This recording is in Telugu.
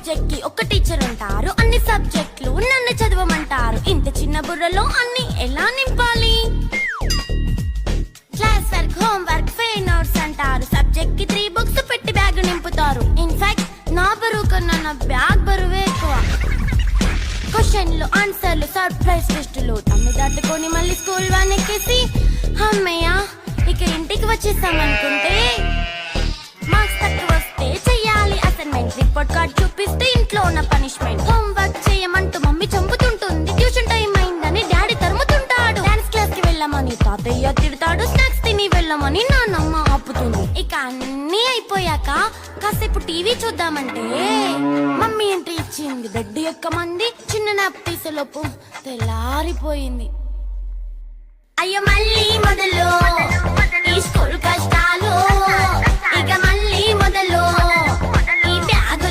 సబ్జెక్ట్ కి ఒక టీచర్ ఉంటారు, అన్ని సబ్జెక్టులు నన్ను చదవమంటారు. ఇంత చిన్న బుర్రలో అన్ని ఎలా నింపాలి? Class work, home work, fair notes అంటారు. సబ్జెక్ట్ కి 3 బుక్స్ పెట్టి బ్యాగ్ నింపుతారు. ఇన్ఫాక్ట్ నా బరువు కన్నా నా బ్యాగ్ బరువే ఎక్కువ. క్వశ్చన్లు, ఆన్సర్లు, సర్ప్రైజ్ టెస్టులు తమ్మి దాటుకొని మళ్ళీ స్కూల్ వాన్ ఎక్కేసి అమ్మయ్య ఇక ఇంటికి వచ్చేసామనుకుంటే మార్క్స్ తక్కువ వస్తే చెయ్యాలి అసైన్మెంట్. రిపోర్ట్ కార్డ్ చూపిస్తే ఇంట్లో ఉన్న పనిష్మెంట్. హోమ్ వర్క్ చేయమంటూ మమ్మీ చంపుతుంటుంది. ట్యూషన్ టైం అయిందని డాడీ తరుముతుంటాడు. డాన్స్ క్లాస్ కి వెళ్ళమని తాతయ్య తిడతాడు. స్నాక్స్ తిని వెళ్ళమని నాన్నమ్మ ఆపుతుంది. ఇక అన్నీ అయిపోయాక కాసేపు టీవీ చూద్దామంటే మమ్మీ ఎంట్రీ ఇచ్చింది. బెడ్ ఎక్కమంది. చిన్న నాప్ తీసేలోపు తెల్లారిపోయింది. అయ్యో మళ్ళీ మొదలు ఈ స్కూల్ కష్టాలు.